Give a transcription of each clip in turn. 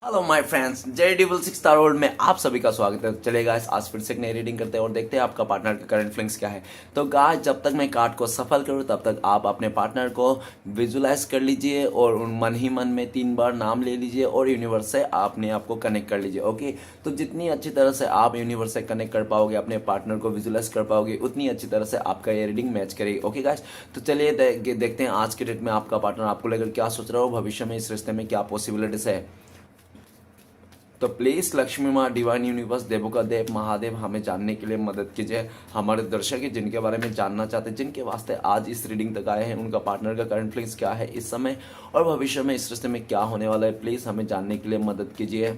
Hello my friends, J double six star world में आप सभी का स्वागत है। चलेगा आज फिर से एक नई रीडिंग करते हैं और देखते हैं आपका पार्टनर का करंट फीलिंग्स क्या है। तो गाइस, जब तक मैं कार्ड को सफल करूं तब तक आप अपने पार्टनर को विजुलाइज कर लीजिए और उन मन ही मन में 3 बार नाम ले लीजिए और यूनिवर्स से अपने आप को कनेक्ट कर लीजिए। ओके, तो जितनी अच्छी तरह से आप यूनिवर्स से कनेक्ट कर पाओगे, अपने पार्टनर को विजुलाइज कर पाओगे, उतनी अच्छी तरह से आपका ये रीडिंग मैच करेगी। ओके गाइस, तो चलिए देखते हैं आज के डेट में आपका पार्टनर आपको लेकर क्या सोच रहा हो, भविष्य में इस रिश्ते में क्या पॉसिबिलिटीज है। तो प्लीज लक्ष्मी माँ, डिवाइन यूनिवर्स, देवों का देव महादेव हमें जानने के लिए मदद कीजिए। हमारे दर्शक हैं जिनके बारे में जानना चाहते हैं, जिनके वास्ते आज इस रीडिंग तक आए हैं, उनका पार्टनर का करंट फीलिंग्स क्या है इस समय और भविष्य में इस रिश्ते में क्या होने वाला है, प्लीज हमें जानने के लिए मदद कीजिए।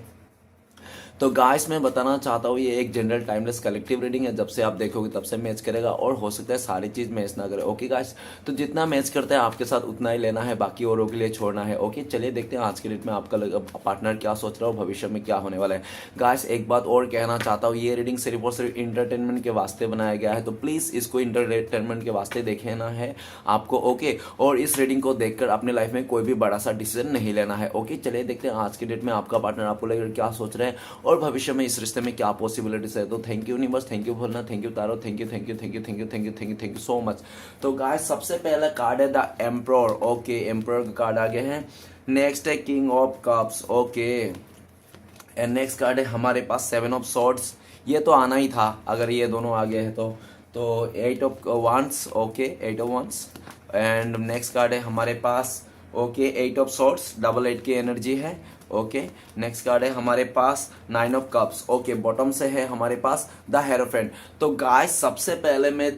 तो गाइस, मैं बताना चाहता हूँ ये एक जनरल टाइमलेस कलेक्टिव रीडिंग है। जब से आप देखोगे तब से मैच करेगा और हो सकता है सारी चीज मैच ना करे। ओके गाइस, तो जितना मैच करता है आपके साथ उतना ही लेना है, बाकी औरों के लिए छोड़ना है। ओके, चलिए देखते हैं आज के डेट में आपका पार्टनर क्या सोच रहा हो, भविष्य में क्या होने वाला है। गाइस, एक बात और कहना चाहता हूँ, ये रीडिंग सिर्फ और सिर्फ इंटरटेनमेंट के वास्ते बनाया गया है, तो प्लीज इसको इंटरटेनमेंट के वास्ते देखना है आपको। ओके, और इस रीडिंग को देखकर अपने लाइफ में कोई भी बड़ा सा डिसीजन नहीं लेना है। ओके, चलिए देखते हैं आज के डेट में आपका पार्टनर आपको लेकर क्या सोच रहे हैं और भविष्य में इस रिश्ते में क्या पॉसिबिलिटीज है। तो thank you universe, thank you भोलना, thank you tarot, thank you thank you thank you thank you thank you thank you thank you so much. तो गाइस, सबसे पहला कार्ड है द एम्परर। ओके, एम्परर का card आ गए हैं। Next है king of cups. Okay, and next card है हमारे पास 7 ऑफ सॉर्ड्स। ये तो आना ही था अगर ये दोनों आ गए हैं तो 8 of wands। Okay, 8 of wands। And next card है हमारे पास, ओके, 8 ऑफ swords, डबल 8 की एनर्जी है। ओके, नेक्स्ट कार्ड है हमारे पास 9 ऑफ कप्स। ओके, बॉटम से है हमारे पास द हेरोफेंट। तो गाइस, सबसे पहले मैं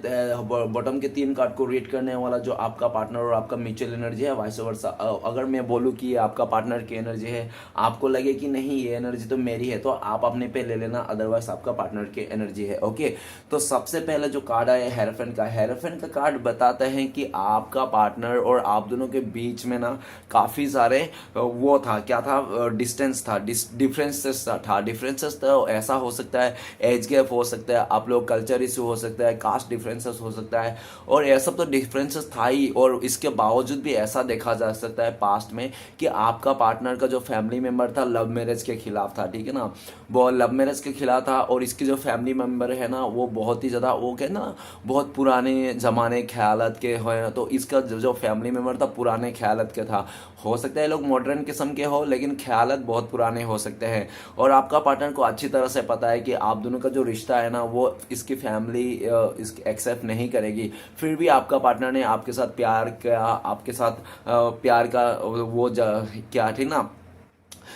बॉटम के 3 कार्ड को रीड करने वाला, जो आपका पार्टनर और आपका म्यूचुअल एनर्जी है, वाइस वर्सा। अगर मैं बोलूँ कि ये आपका पार्टनर की एनर्जी है, आपको लगे कि नहीं ये एनर्जी तो मेरी है, तो आप अपने पे ले लेना, अदरवाइज आपका पार्टनर की एनर्जी है। ओके, तो सबसे पहले जो कार्ड आया हेरोफेंट का, हेरोफेंट का कार्ड बताता है कि आपका पार्टनर और आप दोनों के बीच में ना काफी सारे वो था, क्या था, डिस्टेंस था, डिफरेंसेस था। डिफरेंसेस तो ऐसा हो सकता है, एज गैप हो सकता है, आप लोग कल्चर इशू हो सकता है, कास्ट डिफरेंसेस हो सकता है, और ये सब तो डिफरेंसेस था ही। और इसके बावजूद भी ऐसा देखा जा सकता है पास्ट में कि आपका पार्टनर का जो फैमिली मेंबर था लव मैरिज के खिलाफ था, ठीक है ना, वो लव मैरिज के खिलाफ था। और इसके जो फैमिली मेंबर है ना, वो बहुत ही ज़्यादा, वो कहते ना, बहुत पुराने ज़माने ख्यालत के हैं। तो इसका जो फैमिली मेंबर था पुराने ख्यालत के था। हो सकता है लोग मॉडर्न किस्म के हो, लेकिन ख्यालत बहुत पुराने हो सकते हैं। और आपका पार्टनर को अच्छी तरह से पता है कि आप दोनों का जो रिश्ता है ना, वो इसकी फैमिली इसकी एक्सेप्ट नहीं करेगी। फिर भी आपका पार्टनर ने आपके साथ प्यार किया, आपके साथ प्यार का वो क्या, ठीक ना,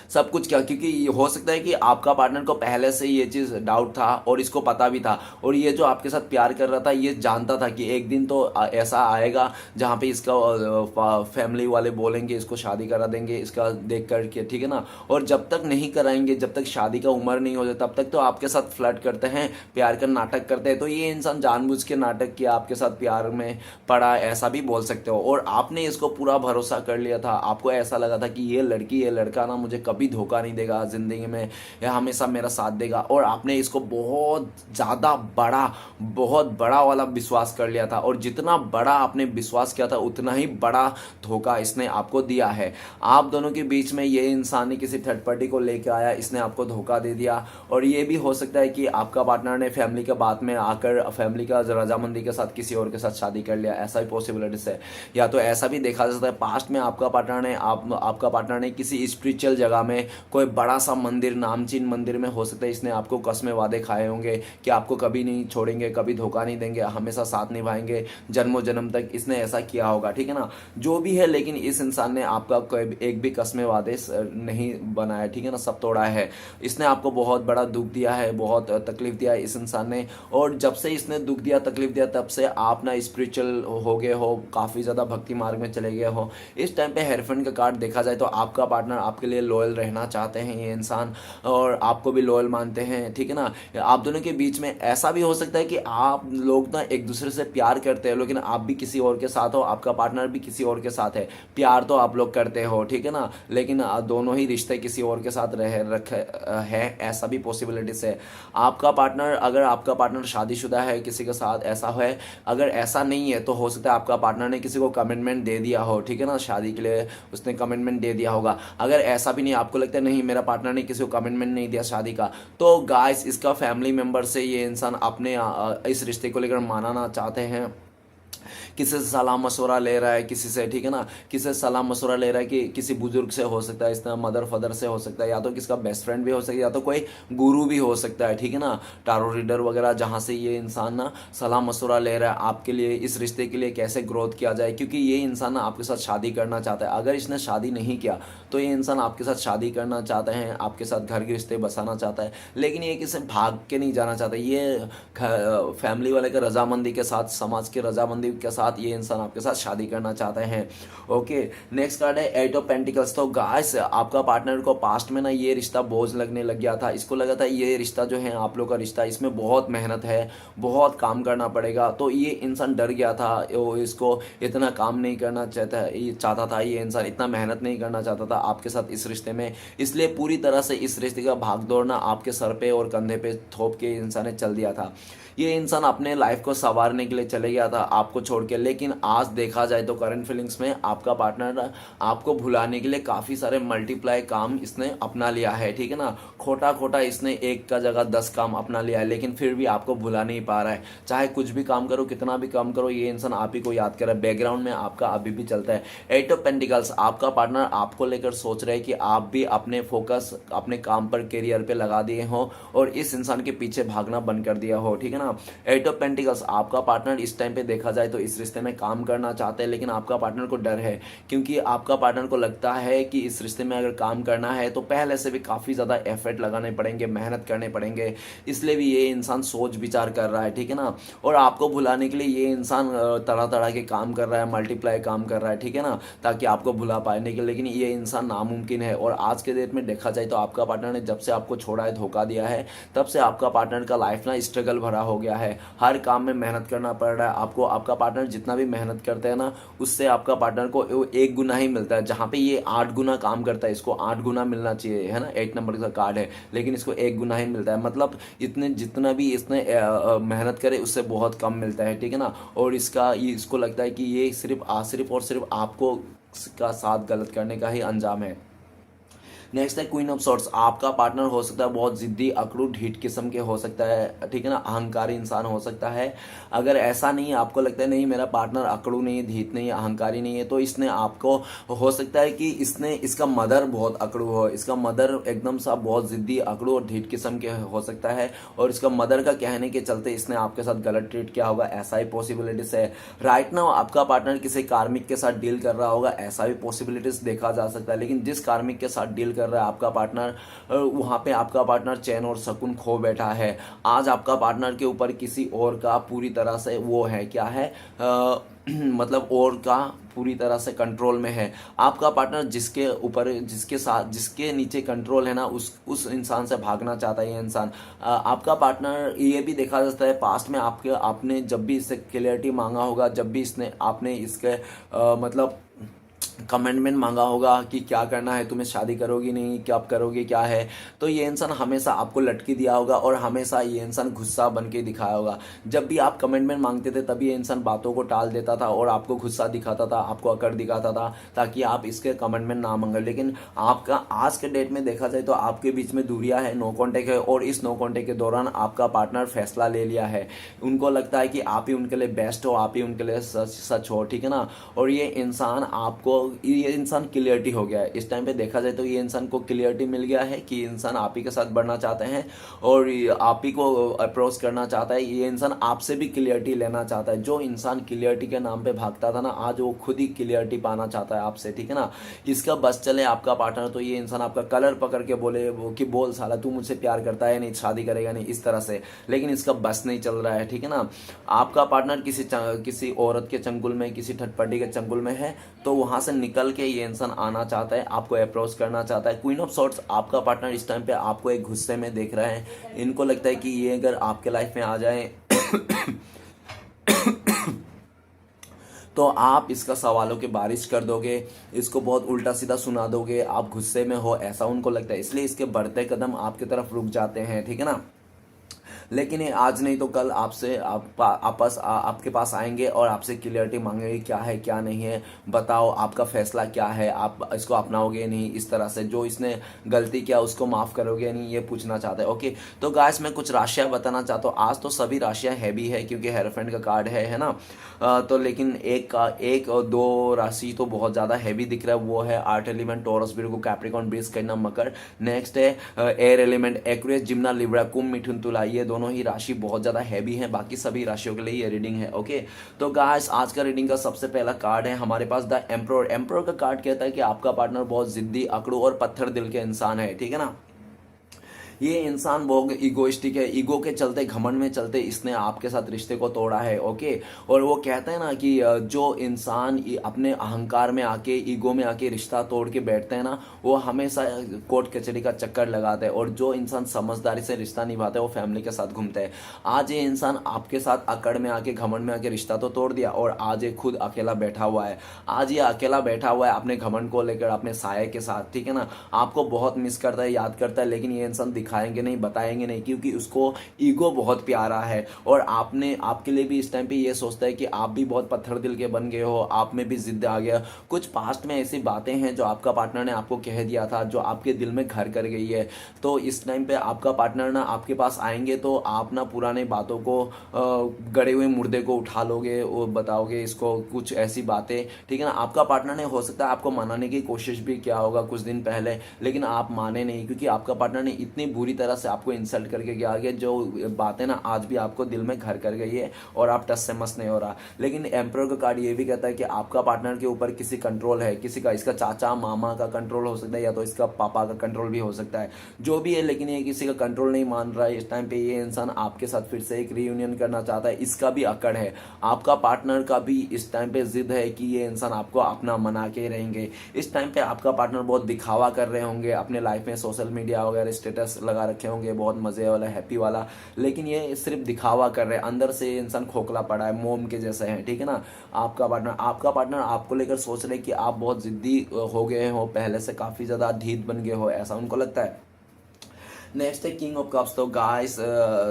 सब कुछ क्या, क्योंकि हो सकता है कि आपका पार्टनर को पहले से ये चीज़ डाउट था और इसको पता भी था। और ये जो आपके साथ प्यार कर रहा था, ये जानता था कि एक दिन तो ऐसा आएगा जहाँ पे इसका फैमिली वाले बोलेंगे इसको शादी करा देंगे इसका देख करके, ठीक है ना। और जब तक नहीं कराएंगे, जब तक शादी का उम्र नहीं हो जाता, तब तक तो आपके साथ फ्लर्ट करते हैं, प्यार का नाटक करते हैं। तो ये इंसान जानबूझ के नाटक किया, आपके साथ प्यार में पड़ा, ऐसा भी बोल सकते हो। और आपने इसको पूरा भरोसा कर लिया था, आपको ऐसा लगा था कि ये लड़की, ये लड़का ना मुझे कभी धोखा नहीं देगा जिंदगी में, या हमेशा मेरा साथ देगा। और आपने इसको बहुत ज़्यादा बड़ा, बहुत बड़ा वाला विश्वास कर लिया था। और जितना बड़ा आपने विश्वास किया था, उतना ही बड़ा धोखा इसने आपको दिया है। आप दोनों के बीच में ये इंसान ही किसी थर्ड पार्टी को लेकर आया, इसने आपको धोखा दे दिया। और ये भी हो सकता है कि आपका पार्टनर ने फैमिली के बाद में आकर फैमिली का रजामंदी के साथ किसी और के साथ शादी कर लिया, ऐसा भी पॉसिबिलिटीज है। या तो ऐसा भी देखा जा सकता है पास्ट में आपका पार्टनर ने किसी स्पिरिचुअल जगह में, कोई बड़ा सा मंदिर, नामचीन मंदिर में, हो सकता है इसने आपको कसमें वादे खाए होंगे कि आपको कभी नहीं छोड़ेंगे, कभी धोखा नहीं देंगे, हमेशा साथ निभाएंगे जन्मों जन्म तक, इसने ऐसा किया होगा, ठीक है ना। जो भी है, लेकिन इस इंसान ने आपका कोई एक भी कसमें वादे नहीं बनाया, ठीक है ना, सब तोड़ा है। इसने आपको बहुत बड़ा दुख दिया है, बहुत तकलीफ दिया है इस इंसान ने। और जब से इसने दुख दिया, तकलीफ दिया, तब से आप ना स्पिरिचुअल हो गए हो, काफ़ी ज़्यादा भक्ति मार्ग में चले गए हो। इस टाइम पे हेरोफेंट का कार्ड देखा जाए तो आपका पार्टनर आपके लिए लॉयल रहना चाहते हैं ये इंसान, और आपको भी लॉयल मानते हैं, ठीक है ना। आप दोनों के बीच में ऐसा भी हो सकता है कि आप लोग ना एक दूसरे से प्यार करते हैं, लेकिन आप भी किसी और के साथ हो, आपका पार्टनर भी किसी और के साथ है। प्यार तो आप लोग करते हो, ठीक है ना, लेकिन दोनों ही रिश्ते किसी और के साथ रह रखे है, ऐसा भी पॉसिबिलिटीज है। अगर आपका पार्टनर शादीशुदा है किसी के साथ, ऐसा है। अगर ऐसा नहीं है तो हो सकता है आपका पार्टनर ने किसी को कमिटमेंट दे दिया हो, ठीक है ना, शादी के लिए उसने कमिटमेंट दे दिया होगा। अगर ऐसा भी नहीं, आपको लगता है नहीं मेरा पार्टनर ने किसी को कमिटमेंट नहीं दिया शादी का, तो गाइस इसका फैमिली मेम्बर से ये इंसान अपने इस रिश्ते को लेकर मानाना चाहते हैं। किसी से सलाह मशवरा ले रहा है, किसी से, ठीक है ना, किसी से सलाह मशवरा ले रहा है कि किसी बुजुर्ग से हो सकता है, इस तरह मदर फादर से हो सकता है, या तो किसका बेस्ट फ्रेंड भी हो सकता है, या तो कोई गुरु भी हो सकता है, ठीक है ना, टारो रीडर वगैरह, जहाँ से ये इंसान ना सलाह मशवरा ले रहा है आपके लिए, इस रिश्ते के लिए कैसे ग्रोथ किया जाए, क्योंकि ये इंसान ना आपके साथ शादी करना चाहता है। अगर इसने शादी नहीं किया तो ये इंसान आपके साथ शादी करना चाहते हैं, आपके साथ घर के रिश्ते बसाना चाहता है, लेकिन ये किसी भाग के नहीं जाना चाहता। ये फैमिली वाले के रजामंदी के साथ, समाज के रजामंदी के साथ ये इंसान आपके साथ शादी करना चाहते हैं। ओके, नेक्स्ट कार्ड है एट ऑफ पेंटिकल्स। तो गाइस आपका पार्टनर को पास्ट में ना ये रिश्ता बोझ लगने लग गया था, इसको लगा था ये रिश्ता जो है आप लोग का रिश्ता, इसमें बहुत मेहनत है, बहुत काम करना पड़ेगा, तो ये इंसान डर गया था, इसको इतना काम नहीं करना चाहता था, ये इंसान इतना मेहनत नहीं करना चाहता था आपके साथ इस रिश्ते में, इसलिए पूरी तरह से इस रिश्ते का भाग दौड़ना आपके सर पे और कंधे पे थोप के इंसान ने चल दिया था। ये इंसान अपने लाइफ को संवारने के लिए चले गया था आपको छोड़ के, लेकिन आज देखा जाए तो करंट फीलिंग्स में आपका पार्टनर आपको भुलाने के लिए काफ़ी सारे मल्टीप्लाई काम इसने अपना लिया है, ठीक है ना, खोटा खोटा इसने एक का जगह 10 काम अपना लिया है, लेकिन फिर भी आपको भुला नहीं पा रहा है। चाहे कुछ भी काम करो, कितना भी काम करो, ये इंसान आप ही को याद कर रहा है, बैकग्राउंड में आपका अभी भी चलता है। एट ऑफ पेंटिकल्स, आपका पार्टनर आपको लेकर सोच रहे हैं कि आप भी अपने फोकस अपने काम पर, करियर पे लगा दिए हो और इस इंसान के पीछे भागना बंद कर दिया हो, ठीक है ना। एट ऑफ पेंटिकल्स, आपका पार्टनर इस टाइम पे देखा जाए तो इस रिश्ते में काम करना चाहते हैं, लेकिन आपका पार्टनर को डर है, क्योंकि आपका पार्टनर को लगता है कि इस रिश्ते में अगर काम करना है तो पहले से भी काफ़ी ज़्यादा एफर्ट लगाने पड़ेंगे, मेहनत करने पड़ेंगे, इसलिए भी ये इंसान सोच विचार कर रहा है, ठीक है ना। और आपको भुलाने के लिए ये इंसान तरह तरह के काम कर रहा है, मल्टीप्लाई काम कर रहा है, ठीक है ना, ताकि आपको भुला पाने के, लेकिन ये इंसान नामुमकिन है। और आज के डेट में देखा जाए तो आपका पार्टनर ने जब से आपको छोड़ा है, धोखा दिया है, तब से आपका पार्टनर का लाइफ ना स्ट्रगल भरा हो गया है, हर काम में मेहनत करना पड़ रहा है आपको। आपका पार्टनर जितना भी मेहनत करते हैं ना, उससे आपका पार्टनर को 1 गुना ही मिलता है, जहाँ पे ये 8 गुना काम करता है, इसको 8 गुना मिलना चाहिए, है ना, 8 नंबर का कार्ड है, लेकिन इसको 1 गुना ही मिलता है, मतलब इतने जितना भी इसने मेहनत करे उससे बहुत कम मिलता है, ठीक है ना। और इसको लगता है कि ये सिर्फ और सिर्फ आपको का साथ गलत करने का ही अंजाम है। नेक्स्ट है क्वीन ऑफ सॉर्ड्स, आपका पार्टनर हो सकता है बहुत जिद्दी, अकड़ू, ढीठ किस्म के हो सकता है, ठीक है ना, अहंकारी इंसान हो सकता है। अगर ऐसा नहीं है, आपको लगता है नहीं मेरा पार्टनर अकड़ू नहीं है, ढीठ नहीं है, अहंकारी नहीं है, तो इसने आपको, हो सकता है कि इसका मदर बहुत अकड़ू हो, इसका मदर एकदम सा बहुत जिद्दी, अकड़ू और ढीठ किस्म के हो सकता है, और इसका मदर का कहने के चलते इसने आपके साथ गलत ट्रीट किया होगा, ऐसा ही पॉसिबिलिटीज है। राइट नाउ आपका पार्टनर किसी कार्मिक के साथ डील कर रहा होगा, ऐसा भी पॉसिबिलिटीज देखा जा सकता है, लेकिन जिस कार्मिक के साथ डील कर रहा है आपका पार्टनर, वहां पे आपका पार्टनर चैन और सुकून खो बैठा है। आज आपका पार्टनर के ऊपर किसी और का पूरी तरह से वो है, क्या है, मतलब और का पूरी तरह से कंट्रोल में है। आपका पार्टनर जिसके ऊपर, जिसके साथ, जिसके नीचे कंट्रोल है ना, उस इंसान से भागना चाहता है ये इंसान। आपका पार्टनर, ये भी देखा जाता है पास्ट में आपने जब भी इससे क्लियरिटी मांगा होगा, जब भी आपने इसके मतलब कमेंटमेंट मांगा होगा कि क्या करना है, तुम्हें शादी करोगी नहीं, क्या आप करोगे, क्या है, तो ये इंसान हमेशा आपको लटकी दिया होगा और हमेशा ये इंसान गुस्सा बन के दिखाया होगा। जब भी आप कमेंटमेंट मांगते थे तभी ये इंसान बातों को टाल देता था और आपको गुस्सा दिखाता था, आपको अकड़ दिखाता था, ताकि आप इसके कमेंटमेंट ना मांगे। लेकिन आपका आज के डेट में देखा जाए तो आपके बीच में दूरियां है, नो कॉन्टेक्ट है, और इस नो कॉन्टेक्ट के दौरान आपका पार्टनर फैसला ले लिया है। उनको लगता है कि आप ही उनके लिए बेस्ट हो, आप ही उनके लिए सच हो, ठीक है ना। और ये इंसान क्लियरिटी हो गया है इस टाइम पे। देखा जाए तो ये इंसान को क्लियरिटी मिल गया है कि इंसान आप ही के साथ बढ़ना चाहते हैं और आप ही को अप्रोच करना चाहता है। ये इंसान आपसे भी क्लियरिटी लेना चाहता है। जो इंसान क्लियरिटी के नाम पे भागता था ना, आज वो खुद ही क्लियरिटी पाना चाहता है आपसे, ठीक है ना। इसका बस चले आपका पार्टनर तो ये इंसान आपका कलर पकड़ के बोल साला तू मुझसे प्यार करता है नहीं, शादी करेगा नहीं, इस तरह से, लेकिन इसका बस नहीं चल रहा है, ठीक है ना। आपका पार्टनर किसी औरत के चंगुल में, किसी ठटपटी के चंगुल में है, तो वहां से निकल के ये इंसान आना चाहता है, आपको अप्रोच करना चाहता है। क्वीन ऑफ सॉर्ड्स, आपका पार्टनर इस टाइम पे आपको एक गुस्से में देख रहा है। इनको लगता है कि ये अगर आपके लाइफ में आ जाए तो आप इसका सवालों की बारिश कर दोगे, इसको बहुत उल्टा सीधा सुना दोगे, आप गुस्से में हो, ऐसा उनको लगता है, इसलिए इसके बढ़ते कदम आपकी तरफ रुक जाते हैं, ठीक है ना। लेकिन ये आज नहीं तो कल आपसे आपके पास आएंगे और आपसे क्लियरिटी मांगेंगे क्या है क्या नहीं है, बताओ आपका फैसला क्या है, आप इसको अपनाओगे नहीं, इस तरह से जो इसने गलती किया उसको माफ़ करोगे नहीं, ये पूछना चाहते हैं। ओके, तो गाइस मैं कुछ राशियाँ बताना चाहता हूँ। आज तो सभी राशियाँ हैवी है क्योंकि हेरोफेंट का कार्ड है ना। तो लेकिन एक और दो राशि तो बहुत ज़्यादा हैवी दिख रहा है, वो है art element taurus Virgo Capricorn base कन्या मकर। नेक्स्ट है एयर एलिमेंट एक्वेरियस जिम्ना लिब्रा कुंभ मिथुन तुला, ये दोनों ही राशि बहुत ज़्यादा हैवी है। बाकी सभी राशियों के लिए ये रीडिंग है। ओके, तो गाइस आज का रीडिंग का सबसे पहला कार्ड है हमारे पास द एम्परर। एम्परर का कार्ड कहता है कि आपका पार्टनर बहुत जिद्दी, अकड़ू और पत्थर दिल के इंसान है, ठीक है ना। ये इंसान बहुत इगोइस्टिक है, ईगो के चलते, घमंड में चलते इसने आपके साथ रिश्ते को तोड़ा है। ओके, और वो कहते हैं ना कि जो इंसान अपने अहंकार में आके, ईगो में आके रिश्ता तोड़ के बैठते हैं ना, वो हमेशा कोर्ट कचहरी का चक्कर लगाते हैं। और जो इंसान समझदारी से रिश्ता निभाते हैं वो फैमिली के साथ घूमते हैं। आज ये इंसान आपके साथ अकड़ में आके, घमंड में आके रिश्ता तो तोड़ दिया और आज ये खुद अकेला बैठा हुआ है। आज ये अकेला बैठा हुआ है अपने घमंड को लेकर, अपने साये के साथ, ठीक है ना। आपको बहुत मिस करता है, याद करता है, लेकिन ये इंसान दिखाएंगे नहीं, बताएंगे नहीं, क्योंकि उसको ईगो बहुत प्यारा है। और आपके लिए भी इस टाइम पे ये सोचता है कि आप भी बहुत पत्थर दिल के बन गए हो, आप में भी जिद आ गया। कुछ पास्ट में ऐसी बातें हैं जो आपका पार्टनर ने आपको कह दिया था, जो आपके दिल में घर कर गई है। तो इस टाइम पे आपका पार्टनर ना आपके पास आएंगे तो आप ना पुराने बातों को, गड़े हुए मुर्दे को उठा लोगे और बताओगे इसको कुछ ऐसी बातें, ठीक है ना। आपका पार्टनर ने हो सकता है आपको मनाने की कोशिश भी किया होगा कुछ दिन पहले, लेकिन आप माने नहीं, क्योंकि आपका पार्टनर ने इतनी बुरी तरह से आपको इंसल्ट करके गया कि जो बातें ना आज भी आपको दिल में घर कर गई है और आप टस से मस नहीं हो रहा। लेकिन एम्परर का कार्ड ये भी कहता है कि आपका पार्टनर के ऊपर किसी कंट्रोल है, किसी का, इसका चाचा मामा का कंट्रोल हो सकता है, या तो इसका पापा का कंट्रोल भी हो सकता है, जो भी है। लेकिन ये किसी का कंट्रोल नहीं मान रहा है इस टाइम पे। ये इंसान आपके साथ फिर से एक रीयूनियन करना चाहता है, इसका भी अकड़ है। आपका पार्टनर का भी इस टाइम पे जिद है कि ये इंसान आपको अपना मना के रहेंगे। इस टाइम पे आपका पार्टनर बहुत दिखावा कर रहे होंगे अपने लाइफ में, सोशल मीडिया वगैरह स्टेटस लगा रखे होंगे बहुत मजे वाला, हैप्पी वाला, लेकिन ये सिर्फ दिखावा कर रहे हैं। अंदर से इंसान खोखला पड़ा है, मोम के जैसे है, ठीक है ना। आपका पार्टनर आपको लेकर सोच रहे कि आप बहुत जिद्दी हो गए हो, पहले से काफी ज्यादा ढीठ बन गए हो, ऐसा उनको लगता है। नेक्स्ट है किंग ऑफ कप्स। तो गाइस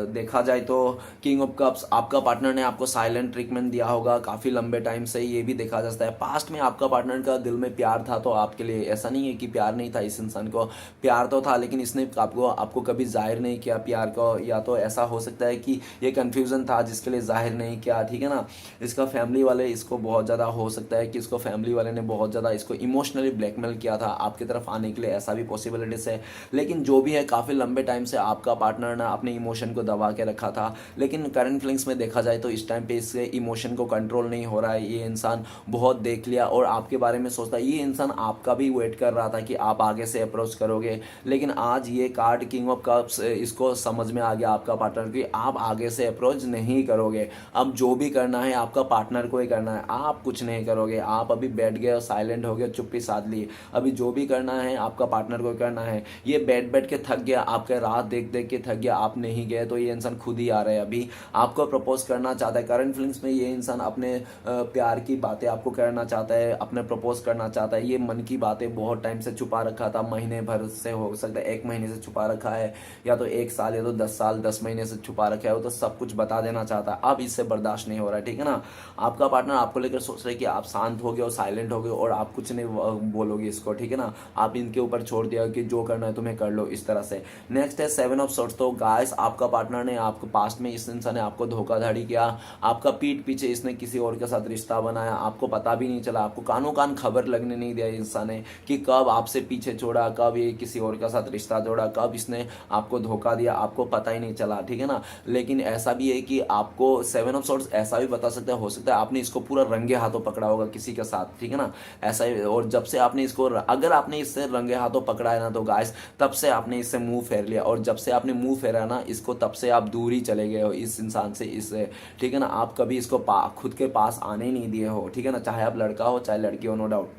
देखा जाए तो किंग ऑफ कप्स, आपका पार्टनर ने आपको साइलेंट ट्रीटमेंट दिया होगा काफ़ी लंबे टाइम से, ये भी देखा जाता है। पास्ट में आपका पार्टनर का दिल में प्यार था तो आपके लिए, ऐसा नहीं है कि प्यार नहीं था इस इंसान को, प्यार तो था, लेकिन इसने आपको कभी जाहिर नहीं किया प्यार को। या तो ऐसा हो सकता है कि ये कन्फ्यूज़न था जिसके लिए जाहिर नहीं किया, ठीक है ना। इसका फैमिली वाले इसको बहुत ज़्यादा, हो सकता है कि इसको फैमिली वाले ने बहुत ज़्यादा इसको इमोशनली ब्लैकमेल किया था आपकी तरफ आने के लिए, ऐसा भी पॉसिबिलिटीज है। लेकिन जो भी है, काफ़ी लंबे टाइम से आपका पार्टनर ना अपने इमोशन को दबा के रखा था, लेकिन करंट फीलिंग्स में देखा जाए तो इस टाइम पे इससे इमोशन को कंट्रोल नहीं हो रहा है। ये इंसान बहुत देख लिया और आपके बारे में सोचता है। ये इंसान आपका भी वेट कर रहा था कि आप आगे से अप्रोच करोगे, लेकिन आज ये कार्ड किंग ऑफ कप्स, इसको समझ में आ गया आपका पार्टनर कि आप आगे से अप्रोच नहीं करोगे। अब जो भी करना है आपका पार्टनर को ही करना है, आप कुछ नहीं करोगे। आप अभी बैठ गए और साइलेंट हो गए, चुप्पी साध ली। अभी जो भी करना है आपका पार्टनर को करना है। ये बैठ बैठ के थक गया, आपके रात देख देख के थक गया, आप नहीं गए तो ये इंसान खुद ही आ रहा है, अभी आपको प्रपोज करना चाहता है। करंट फीलिंग्स में ये इंसान अपने प्यार की बातें आपको करना चाहता है, अपने प्रपोज करना चाहता है। ये मन की बातें बहुत टाइम से छुपा रखा था, महीने भर से, हो सकता है 1 महीने से छुपा रखा है, या तो 1 साल, या तो 10 साल 10 महीने से छुपा रखा है। वो तो सब कुछ बता देना चाहता है, अब इससे बर्दाश्त नहीं हो रहा है, ठीक है ना। आपका पार्टनर आपको लेकर सोच रहे कि आप शांत हो गए और साइलेंट हो गए और आप कुछ नहीं बोलोगे इसको, ठीक है ना। आप इनके ऊपर छोड़ दिया कि जो करना है तुम्हें कर लो, इस तरह से। नेक्स्ट है 7 ऑफ सॉर्ड्स। तो गाइस आपका पार्टनर ने आपको पास्ट में, इस इंसान ने आपको धोखाधड़ी किया, आपका पीठ पीछे इसने किसी और के साथ रिश्ता बनाया, आपको पता भी नहीं चला, आपको कानों कान खबर लगने नहीं दिया इंसान ने कि कब आपसे पीछे छोड़ा, कब ये किसी और के साथ रिश्ता जोड़ा, कब इसने आपको धोखा दिया, आपको पता ही नहीं चला, ठीक है ना। लेकिन ऐसा भी है कि आपको 7 ऑफ सॉर्ड्स ऐसा भी बता सकता है, हो सकता है आपने इसको पूरा रंगे हाथों पकड़ा होगा किसी के साथ, ठीक है ना। ऐसा ही, और जब से आपने इसको, अगर आपने इससे रंगे हाथों पकड़ा है ना तो गाइस तब से आपने इससे मुंह फेर लिया, और जब से आपने मुंह फेरा ना इसको, तब से आप दूर ही चले गए हो इस इंसान से, इससे, ठीक है ना। आप कभी इसको खुद के पास आने ही नहीं दिए हो, ठीक है ना, चाहे आप लड़का हो चाहे लड़की हो, no doubt.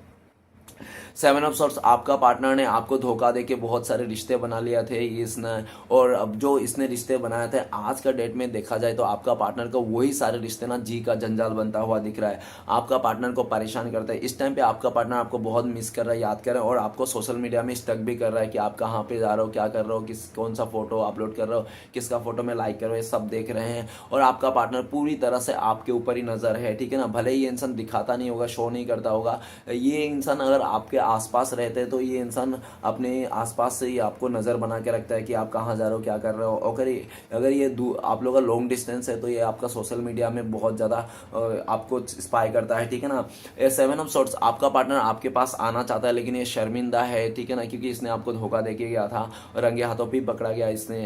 Seven of sorts, आपका पार्टनर ने आपको धोखा देके बहुत सारे रिश्ते बना लिया थे इसने, और अब जो इसने रिश्ते बनाए थे आज का डेट में देखा जाए तो आपका पार्टनर को वही सारे रिश्ते ना जी का जंजाल बनता हुआ दिख रहा है। आपका पार्टनर को परेशान करता है। इस टाइम पे आपका पार्टनर आपको बहुत मिस कर रहा है, याद कर रहा है, और आपको सोशल मीडिया में स्टक भी कर रहा है कि आप कहाँ पे जा रहे हो, क्या कर रहे हो, कौन सा फोटो अपलोड कर रहे हो, किसका फोटो में लाइक कर रहे हो, ये सब देख रहे हैं। और आपका पार्टनर पूरी तरह से आपके ऊपर ही नजर है, ठीक है ना। भले ही ये इंसान दिखाता नहीं होगा, शो नहीं करता होगा, ये इंसान अगर आपके आसपास रहते हैं तो ये इंसान अपने आसपास से ही आपको नज़र बना के रखता है कि आप कहाँ जा रहे हो, क्या कर रहे हो। अगर ये आप लोगों का लॉन्ग डिस्टेंस है तो ये आपका सोशल मीडिया में बहुत ज़्यादा आपको स्पाई करता है, ठीक है ना। ये सेवन ऑफ सॉर्ट्स, आपका पार्टनर आपके पास आना चाहता है लेकिन ये शर्मिंदा है, ठीक है ना, क्योंकि इसने आपको धोखा दे के गया था और रंगे हाथों पे पकड़ा गया इसने,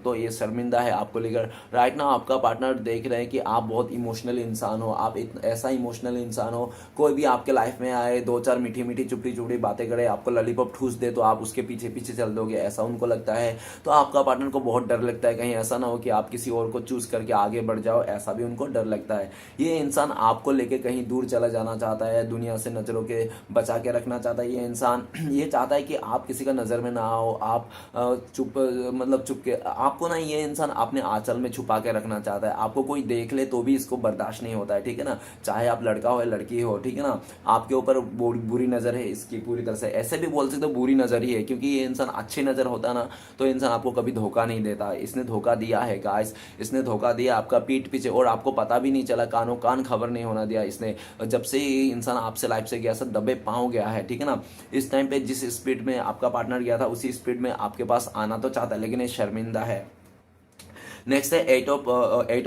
तो ये शर्मिंदा है आपको लेकर। राइट ना आपका पार्टनर देख रहे हैं कि आप बहुत इमोशनल इंसान हो, आप ऐसा इमोशनल इंसान हो, कोई भी आपके लाइफ में आए, दो चार मीठी मीठी चुपड़ी चुपड़ी बातें करे, आपको लॉलीपॉप ठूस दे तो आप उसके पीछे पीछे चल दोगे, ऐसा उनको लगता है। तो आपका पार्टनर को बहुत डर लगता है कहीं ऐसा ना हो कि आप किसी और को चूज करके आगे बढ़ जाओ, ऐसा भी उनको डर लगता है। ये इंसान आपको लेके कहीं दूर चला जाना चाहता है, दुनिया से नजरों के बचा के रखना चाहता है। ये इंसान ये चाहता है कि आप किसी का नजर में ना आओ, आप चुप के आपको ना, ये इंसान अपने आंचल में छुपा के रखना चाहता है। आपको कोई देख ले तो भी इसको बर्दाश्त नहीं होता है, ठीक है ना, चाहे आप लड़का हो या लड़की हो, ठीक है ना। आपके ऊपर बुरी नजर है इसकी पूरी तरह से, ऐसे भी बोल सकते हो बुरी नजर ही है, क्योंकि ये इंसान अच्छी नजर होता ना तो इंसान आपको कभी धोखा नहीं देता। इसने धोखा दिया है गाइस, इसने धोखा दिया आपका पीठ पीछे, और आपको पता भी नहीं चला, कानों कान खबर नहीं होना दिया इसने। जब से ये इंसान आपसे लाइफ से गया, सब दबे पाँव गया है, ठीक है ना। इस टाइम पे जिस स्पीड में आपका पार्टनर गया था उसी स्पीड में आपके पास आना तो चाहता है, लेकिन ये शर्मिंदा है। नेक्स्ट है एट ऑफ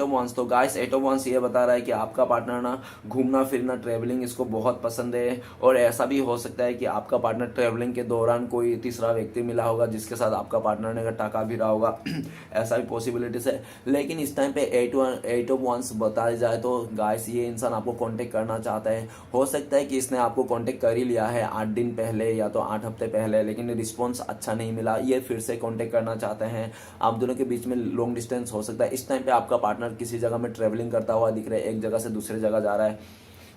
वंस। तो गाइस एट ऑफ वंस ये बता रहा है कि आपका पार्टनर ना घूमना फिरना, ट्रैवलिंग इसको बहुत पसंद है, और ऐसा भी हो सकता है कि आपका पार्टनर ट्रैवलिंग के दौरान कोई तीसरा व्यक्ति मिला होगा जिसके साथ आपका पार्टनर ने टाका भी रहा होगा ऐसा भी पॉसिबिलिटीज है। लेकिन इस टाइम पे एट ऑफ वंस बताया जाए तो गाइस ये इंसान आपको कॉन्टेक्ट करना चाहता है। हो सकता है कि इसने आपको कॉन्टेक्ट कर ही लिया है 8 दिन पहले या तो 8 हफ्ते पहले, लेकिन रिस्पॉन्स अच्छा नहीं मिला, ये फिर से कॉन्टेक्ट करना चाहते हैं। आप दोनों के बीच में लॉन्ग डिस्टेंस हो सकता है। इस टाइम पे आपका पार्टनर किसी जगह में ट्रेवलिंग करता हुआ दिख रहा है, एक जगह से दूसरी जगह जा रहा है,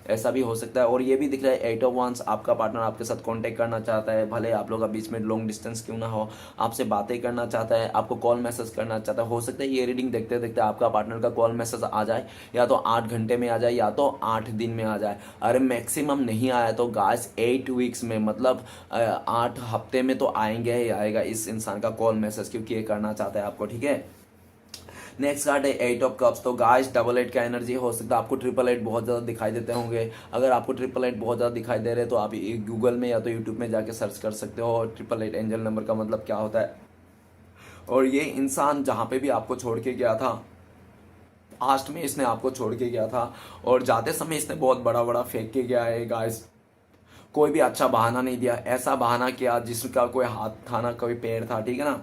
ऐसा भी हो सकता है। और ये भी दिख रहा है एट ऑफ वंस, आपका पार्टनर आपके साथ कांटेक्ट करना चाहता है, भले आप लोग का बीच में लॉन्ग डिस्टेंस क्यों ना हो, आपसे बातें करना चाहता है, आपको कॉल मैसेज करना चाहता है। हो सकता है ये रीडिंग देखते देखते आपका पार्टनर का कॉल मैसेज आ जाए, या तो 8 घंटे में आ जाए या तो 8 दिन में आ जाए। अरे मैक्सिमम नहीं आया तो गाइस 8 वीक्स में, मतलब 8 हफ्ते में तो आएंगे ही आएगा इस इंसान का कॉल मैसेज, क्योंकि ये करना चाहता है आपको, ठीक है। नेक्स्ट कार्ड है 8 ऑफ कप्स। तो गाइस डबल 8 का एनर्जी हो सकता है, आपको ट्रिपल 8 बहुत ज़्यादा दिखाई देते होंगे। अगर आपको ट्रिपल 8 बहुत ज़्यादा दिखाई दे रहे तो आप गूगल में या तो यूट्यूब में जाके सर्च कर सकते हो ट्रिपल 8 एंजल नंबर का मतलब क्या होता है। और ये इंसान जहाँ पे भी आपको छोड़ के गया था, पास्ट में इसने आपको छोड़ के गया था, और जाते समय इसने बहुत बड़ा बड़ा फेंक के गया है गाइस। कोई भी अच्छा बहाना नहीं दिया, ऐसा बहाना किया जिसका कोई हाथ था ना कोई पैर था, ठीक है ना,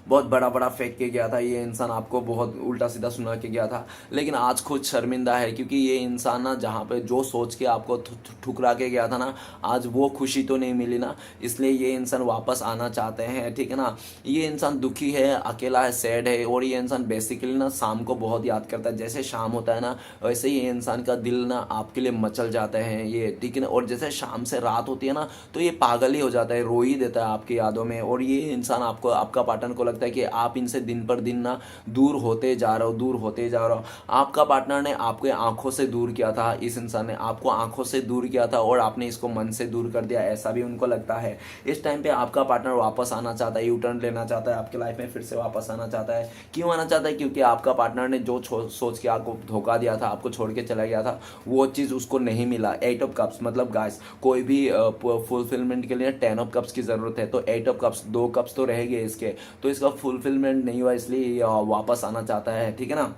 बहुत बड़ा बड़ा फेंक के गया था ये इंसान, आपको बहुत उल्टा सीधा सुना के गया था। लेकिन आज खुद शर्मिंदा है, क्योंकि ये इंसान ना जहाँ पे जो सोच के आपको ठुकरा के गया था ना, आज वो खुशी तो नहीं मिली ना, इसलिए ये इंसान वापस आना चाहते हैं, ठीक है ना। ये इंसान दुखी है, अकेला है, सैड है, और ये इंसान बेसिकली ना शाम को बहुत याद करता है। जैसे शाम होता है ना वैसे ही ये इंसान का दिल ना आपके लिए मचल जाता है ये, ठीक है ना। और जैसे शाम से रात होती है ना तो ये पागल ही हो जाता है, रो ही देता है आपकी यादों में। और ये इंसान आपको, आपका पार्टनर को लगता है कि आप इनसे दिन पर दिन ना दूर होते जा रहे हो, दूर होते जा रहे हो। आपका पार्टनर ने आपके आंखों से दूर किया था, इस इंसान ने आपको आंखों से दूर किया था और आपने इसको मन से दूर कर दिया, ऐसा भी उनको लगता है। इस टाइम पे आपका पार्टनर वापस आना चाहता है, यू टर्न लेना चाहता है, आपके लाइफ में फिर से वापस आना चाहता है। क्यों आना चाहता है? क्योंकि आपका पार्टनर ने जो सोच के आपको धोखा दिया था, आपको छोड़ के चला गया था, वो चीज़ उसको नहीं मिला। 8 ऑफ कप्स मतलब गाइस कोई भी फुलफिलमेंट के लिए 10 ऑफ कप्स की जरूरत है, तो 8 ऑफ कप्स 2 कप्स तो रह गए इसके, तो इसका फुलफिलमेंट नहीं हुआ, इसलिए वापस आना चाहता है, ठीक है ना।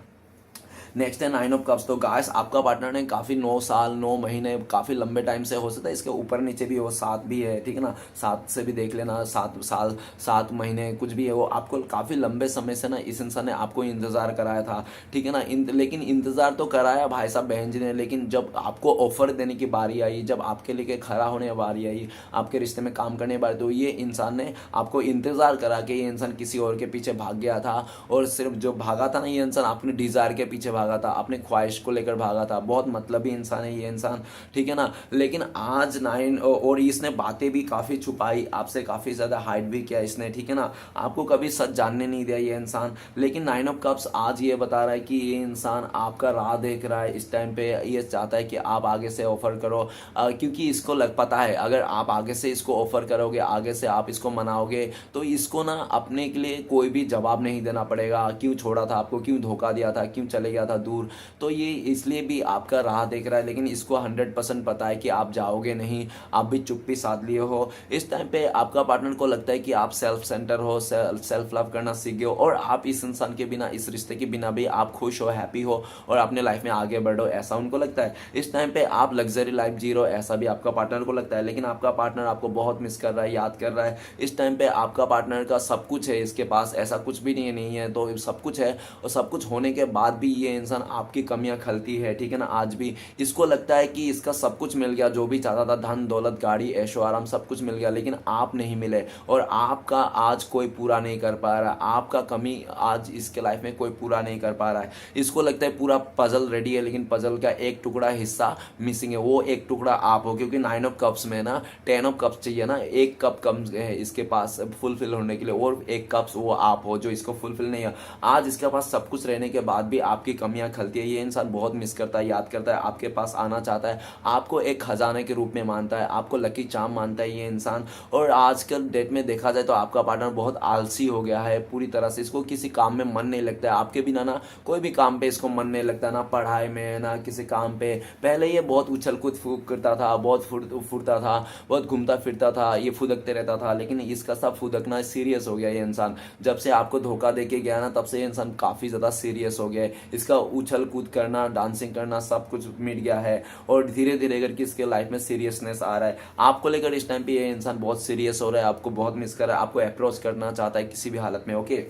नेक्स्ट है 9 ऑफ कप्स। तो गाइस आपका पार्टनर ने काफ़ी 9 साल 9 महीने काफ़ी लंबे टाइम से, हो सकता है इसके ऊपर नीचे भी हो, 7 भी है, ठीक है ना, 7 से भी देख लेना, 7 साल 7 महीने कुछ भी है, वो आपको काफ़ी लंबे समय से ना इस इंसान ने आपको इंतज़ार कराया था, ठीक है ना। लेकिन इंतज़ार तो कराया भाई साहब बहन जी ने, लेकिन जब आपको ऑफर देने की बारी आई, जब आपके लिए खड़ा होने की बारी आई, आपके रिश्ते में काम करने की बारी, तो ये इंसान ने आपको इंतज़ार करा के ये इंसान किसी और के पीछे भाग गया था। और सिर्फ जो भागा था ना ये इंसान अपने डिज़ायर के पीछे भागा भागा था, अपने ख्वाहिश को लेकर भागा था, बहुत मतलबी इंसान है ये इंसान, ठीक है ना। लेकिन आज नाइन, और इसने बातें भी काफ़ी छुपाई आपसे, काफ़ी ज़्यादा हाइड भी किया इसने, ठीक है ना, आपको कभी सच जानने नहीं दिया ये इंसान। लेकिन नाइन ऑफ कप्स आज ये बता रहा है कि ये इंसान आपका राह देख रहा है इस टाइम पे, ये चाहता है कि आप आगे से ऑफर करो, क्योंकि इसको लग पता है अगर आप आगे से इसको ऑफर करोगे, आगे से आप इसको मनाओगे, तो इसको ना अपने के लिए कोई भी जवाब नहीं देना पड़ेगा, क्यों छोड़ा था आपको, क्यों धोखा दिया था, क्यों चले गया था दूर। तो ये इसलिए भी आपका राह देख रहा है, लेकिन इसको 100% पता है कि आप जाओगे नहीं, आप भी चुप्पी साध लिए हो। इस टाइम पे आपका पार्टनर को लगता है कि आप सेल्फ सेंटर हो, सेल्फ लव करना सीख गए हो, और आप इस इंसान के बिना, इस रिश्ते के बिना भी आप खुश हो, हैप्पी हो और अपने लाइफ में आगे बढ़ो, ऐसा उनको लगता है। इस टाइम पे आप लग्जरी लाइफ जी रहे हो, ऐसा भी आपका पार्टनर को लगता है, लेकिन आपका पार्टनर आपको बहुत मिस कर रहा है, याद कर रहा है। इस टाइम पे आपका पार्टनर का सब कुछ है इसके पास, ऐसा कुछ भी नहीं है, तो सब कुछ है, और सब कुछ होने के बाद भी ये इंसान आपकी कमियां खलती है, ठीक है ना। आज भी इसको लगता है कि इसका सब कुछ मिल गया, जो भी चाहता था, धन दौलत गाड़ी ऐशो आराम सब कुछ मिल गया, लेकिन आप नहीं मिले, और आपका आज कोई पूरा नहीं कर पा रहा है, आपका कमी आज इसके लाइफ में कोई पूरा नहीं कर पा रहा है। इसको लगता है पूरा पजल रेडी है, लेकिन पजल का एक टुकड़ा हिस्सा मिसिंग है, वो एक टुकड़ा आप हो, क्योंकि 9 ऑफ कप्स में ना 10 ऑफ कप्स चाहिए ना, एक कप कम है इसके पास फुलफिल होने के लिए, और एक कप्स वो आप हो जो इसको फुलफिल नहीं है। आज इसके पास सब कुछ रहने के बाद भी आपकी कमियां खलती है, ये इंसान बहुत मिस करता है, याद करता है, आपके पास आना चाहता है, आपको एक खजाने के रूप में मानता है, आपको लकी चार्म मानता है ये इंसान। और आजकल डेट में देखा जाए तो आपका पार्टनर बहुत आलसी हो गया है पूरी तरह से, इसको किसी काम में मन नहीं लगता है, आपके बिना ना कोई भी काम पे इसको मन नहीं लगता, ना पढ़ाई में ना किसी काम पे। पहले ये बहुत उछल कूद फूक करता था, बहुत फुरता था, बहुत घूमता फिरता था, ये फुदकते रहता था, लेकिन इसका सब फुदकना सीरियस हो गया ये इंसान। जब से आपको धोखा दे के गया ना, तब से ये इंसान काफ़ी ज़्यादा सीरियस हो गया है, इसका उछल कूद करना, डांसिंग करना सब कुछ मिट गया है, और धीरे धीरे करके इसके लाइफ में सीरियसनेस आ रहा है। आपको लेकर इस टाइम पे ये इंसान बहुत सीरियस हो रहा है, आपको बहुत मिस कर रहा है, आपको अप्रोच करना चाहता है किसी भी हालत में। ओके,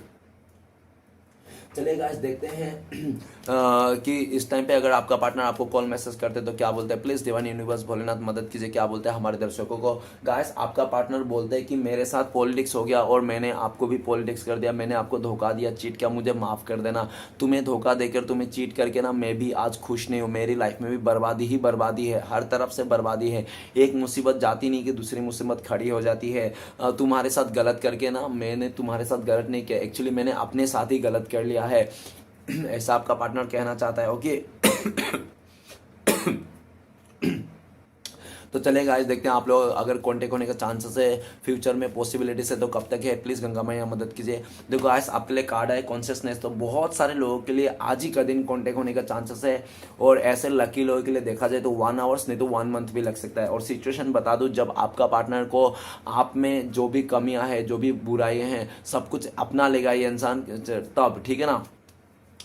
चलिए गाइस देखते हैं कि इस टाइम पे अगर आपका पार्टनर आपको कॉल मैसेज करते तो क्या बोलते हैं। प्लीज़ डिवाइन यूनिवर्स भोलेनाथ मदद कीजिए, क्या बोलते हैं हमारे दर्शकों को। गाइस आपका पार्टनर बोलते हैं कि मेरे साथ पॉलिटिक्स हो गया और मैंने आपको भी पॉलिटिक्स कर दिया, मैंने आपको धोखा दिया, चीट किया, मुझे माफ़ कर देना। तुम्हें धोखा देकर, तुम्हें चीट करके ना मैं भी आज खुश नहीं हूँ, मेरी लाइफ में भी बर्बादी ही बर्बादी है, हर तरफ से बर्बादी है। एक मुसीबत जाती नहीं कि दूसरी मुसीबत खड़ी हो जाती है। तुम्हारे साथ गलत करके ना, मैंने तुम्हारे साथ गलत नहीं किया, एक्चुअली मैंने अपने साथ ही गलत कर लिया है, ऐसा आपका पार्टनर कहना चाहता है। ओके तो चलेगा, गाइस देखते हैं आप लोग अगर कॉन्टेक्ट होने का चांसेस है फ्यूचर में, पॉसिबिलिटीज है, तो कब तक है। प्लीज़ गंगा मैया मदद कीजिए। देखो गाइस आपके लिए कार्ड है कॉन्शियसनेस, तो बहुत सारे लोगों के लिए आज ही का दिन कॉन्टेक्ट होने का चांसेस है, और ऐसे लकी लोगों के लिए देखा जाए तो 1 आवर्स नहीं तो 1 मंथ भी लग सकता है। और सिचुएशन बता दूं, जब आपका पार्टनर को आप में जो भी कमियां हैं, जो भी बुराइयां हैं, सब कुछ अपना लेगा ये इंसान, तब ठीक है ना,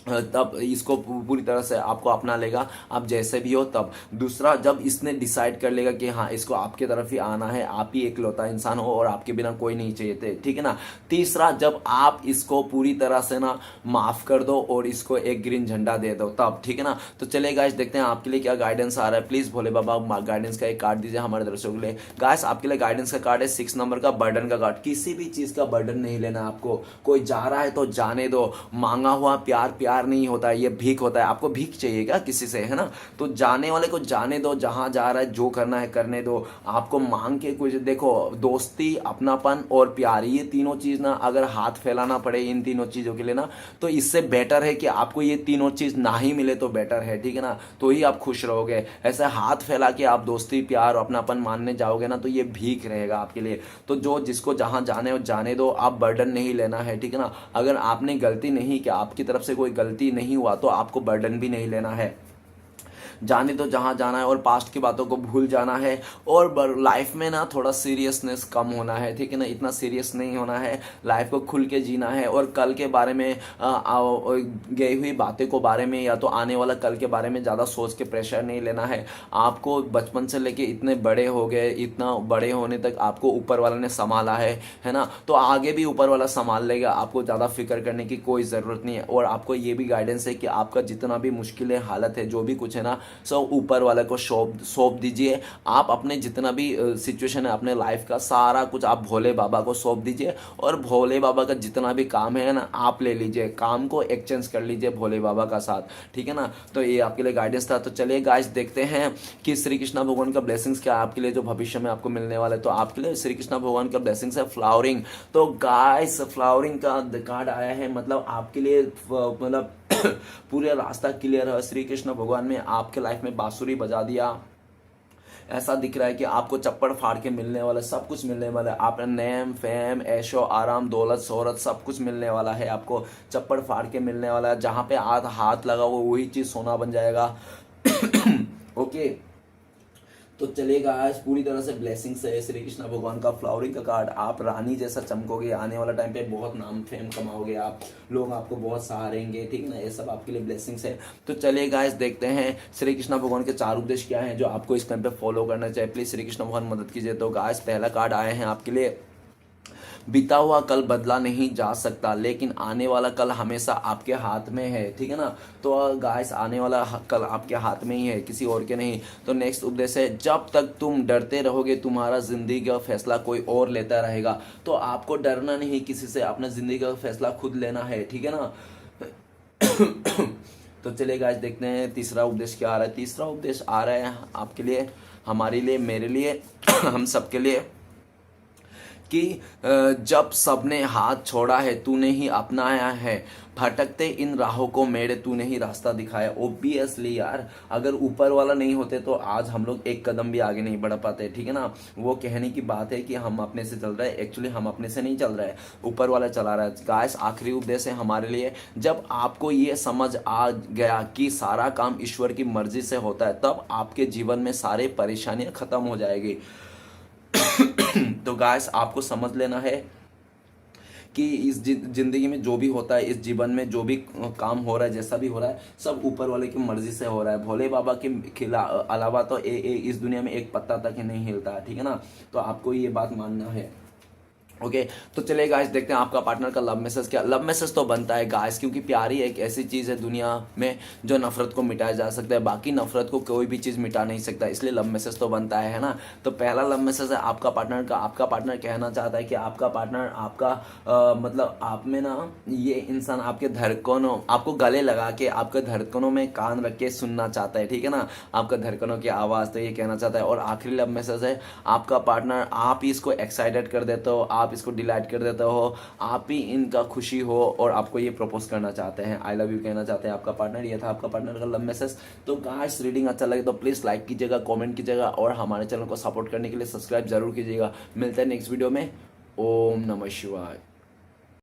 तब इसको पूरी तरह से आपको अपना लेगा, आप जैसे भी हो तब। दूसरा, जब इसने डिसाइड कर लेगा कि हाँ इसको आपके तरफ ही आना है, आप ही एकलौता इंसान हो और आपके बिना कोई नहीं चाहिए थे, ठीक है ना। तीसरा, जब आप इसको पूरी तरह से ना माफ कर दो और इसको एक ग्रीन झंडा दे दो तब, ठीक है ना। तो चलिए गाइस देखते हैं आपके लिए क्या गाइडेंस आ रहा है। प्लीज भोले बाबा गाइडेंस का एक कार्ड दीजिए हमारे दर्शकों के लिए। गाइस आपके लिए गाइडेंस का कार्ड है 6 नंबर का बर्डन का कार्ड। किसी भी चीज का बर्डन नहीं लेना आपको, कोई जा रहा है तो जाने दो, मांगा हुआ प्यार प्यार नहीं होता है, ये भीख होता है। आपको भीख चाहिएगा किसी से, है ना, तो जाने वाले को जाने दो, जहां जा रहा है जो करना है करने दो। आपको मांग के कुछ, देखो दोस्ती, अपनापन और प्यार, ये तीनों चीज ना अगर हाथ फैलाना पड़े इन तीनों चीजों के लिए ना, तो इससे बेटर है कि आपको ये तीनों चीज ना ही मिले तो बेटर है, ठीक है ना, तो ही आप खुश रहोगे। ऐसे हाथ फैला के आप दोस्ती प्यार और अपनापन मानने जाओगे ना, तो ये भीख रहेगा आपके लिए। तो जो जिसको जहां जाने हो जाने दो, आप बर्डन नहीं लेना है, ठीक है ना। अगर आपने गलती नहीं कि आपकी तरफ से कोई गलती नहीं हुआ तो आपको बर्डन भी नहीं लेना है। जाने तो जहाँ जाना है, और पास्ट की बातों को भूल जाना है, और लाइफ में ना थोड़ा सीरियसनेस कम होना है, ठीक है ना, इतना सीरियस नहीं होना है, लाइफ को खुल के जीना है। और कल के बारे में गई हुई बातें को बारे में या तो आने वाला कल के बारे में ज़्यादा सोच के प्रेशर नहीं लेना है। आपको बचपन से लेके इतने बड़े हो गए, इतना बड़े होने तक आपको ऊपर वाला ने संभाला है ना, तो आगे भी ऊपर वाला संभाल लेगा, आपको ज़्यादा फिक्र करने की कोई ज़रूरत नहीं है। और आपको ये भी गाइडेंस है कि आपका जितना भी मुश्किलें हालत है, जो भी कुछ है ना, सो ऊपर वाले को सौंप दीजिए। आप अपने जितना भी सिचुएशन है अपने लाइफ का सारा कुछ आप भोले बाबा को सौंप दीजिए, और भोले बाबा का जितना भी काम है ना आप ले लीजिए, काम को एक्सचेंज कर लीजिए भोले बाबा का साथ, ठीक है ना। तो ये आपके लिए गाइडेंस था। तो चलिए गाइस देखते हैं कि श्री कृष्णा भगवान का ब्लेसिंग्स क्या है आपके लिए जो भविष्य में आपको मिलने वाला है। तो आपके लिए श्री कृष्णा भगवान का ब्लेसिंग्स है फ्लावरिंग। तो गाइस फ्लावरिंग का कार्ड आया है, मतलब आपके लिए मतलब पूरा रास्ता क्लियर है। श्री कृष्ण भगवान में आपके लाइफ में बांसुरी बजा दिया, ऐसा दिख रहा है कि आपको चप्पड़ फाड़ के मिलने वाला, सब कुछ मिलने वाला है। आपका नेम फेम ऐशो आराम दौलत शोहरत सब कुछ मिलने वाला है, आपको चप्पड़ फाड़ के मिलने वाला है। जहाँ पे हाथ लगा वो वही चीज़ सोना बन जाएगा। ओके, तो चलेगा आज पूरी तरह से ब्लेसिंग्स है श्री कृष्ण भगवान का फ्लावरिंग का कार्ड। आप रानी जैसा चमकोगे, आने वाला टाइम पे बहुत नाम फेम कमाओगे आप, लोग आपको बहुत सहारेंगे, ठीक है ना। ये सब आपके लिए ब्लेसिंग्स है। तो चलिए गाइस देखते हैं श्री कृष्ण भगवान के 4 उपदेश क्या हैं जो आपको इस टाइम पे फॉलो करना चाहिए। प्लीज श्री कृष्ण भगवान मदद कीजिए। तो गाइस पहला कार्ड आए हैं आपके लिए, बीता हुआ कल बदला नहीं जा सकता लेकिन आने वाला कल हमेशा आपके हाथ में है, ठीक है ना। तो गाइस आने वाला कल आपके हाथ में ही है, किसी और के नहीं। तो नेक्स्ट उपदेश है, जब तक तुम डरते रहोगे तुम्हारा जिंदगी का फैसला कोई और लेता रहेगा। तो आपको डरना नहीं किसी से, अपना जिंदगी का फैसला खुद लेना है, ठीक है ना। तो चलिए गाइस देखते हैं तीसरा उपदेश क्या आ रहा है। तीसरा उपदेश आ रहा है आपके लिए, हमारे लिए, मेरे लिए, हम सबके लिए, कि जब सबने हाथ छोड़ा है तूने ही अपनाया है, भटकते इन राहों को मेरे तूने ही रास्ता दिखाया। ओबियसली यार, अगर ऊपर वाला नहीं होते तो आज हम लोग एक कदम भी आगे नहीं बढ़ पाते, ठीक है ना। वो कहने की बात है कि हम अपने से चल रहे हैं, एक्चुअली हम अपने से नहीं चल रहे हैं, ऊपर वाला चला रहा है। गाइस आखिरी उपदेश है हमारे लिए, जब आपको ये समझ आ गया कि सारा काम ईश्वर की मर्जी से होता है तब आपके जीवन में सारे परेशानियां खत्म हो जाएगी। तो गाइस आपको समझ लेना है कि इस जिंदगी में जो भी होता है, इस जीवन में जो भी काम हो रहा है, जैसा भी हो रहा है, सब ऊपर वाले की मर्जी से हो रहा है। भोले बाबा के अलावा तो इस दुनिया में एक पत्ता तक ही नहीं हिलता है, ठीक है ना। तो आपको ये बात मानना है। ओके तो चलिए गाइस देखते हैं आपका पार्टनर का लव मैसेज क्या। लव मैसेज तो बनता है गाइस, क्योंकि प्यारी एक ऐसी चीज़ है दुनिया में जो नफरत को मिटाया जा सकता है, बाकी नफरत को कोई भी चीज़ मिटा नहीं सकता, इसलिए लव मैसेज तो बनता है ना। तो पहला लव मैसेज है आपका पार्टनर का। आपका पार्टनर कहना चाहता है कि आपका पार्टनर आपका मतलब आप में ना, ये इंसान आपके धड़कनों, आपको गले लगा के आपके धड़कनों में कान रख के सुनना चाहता है, ठीक है ना, आपका धड़कनों की आवाज़, तो ये कहना चाहता है। और आखिरी लव मैसेज है आपका पार्टनर, आप ही इसको एक्साइटेड कर देते हो, आप इसको डिलाइट कर देते हो, आप ही इनका खुशी हो और आपको ये प्रपोज करना चाहते हैं, आई लव यू कहना चाहते हैं आपका पार्टनर। ये था आपका पार्टनर का लव मैसेज। तो गाइस रीडिंग अच्छा लगे तो प्लीज लाइक कीजिएगा, कमेंट कीजिएगा और हमारे चैनल को सपोर्ट करने के लिए सब्सक्राइब जरूर कीजिएगा। मिलते हैं नेक्स्ट वीडियो में। ओम नमः शिवाय।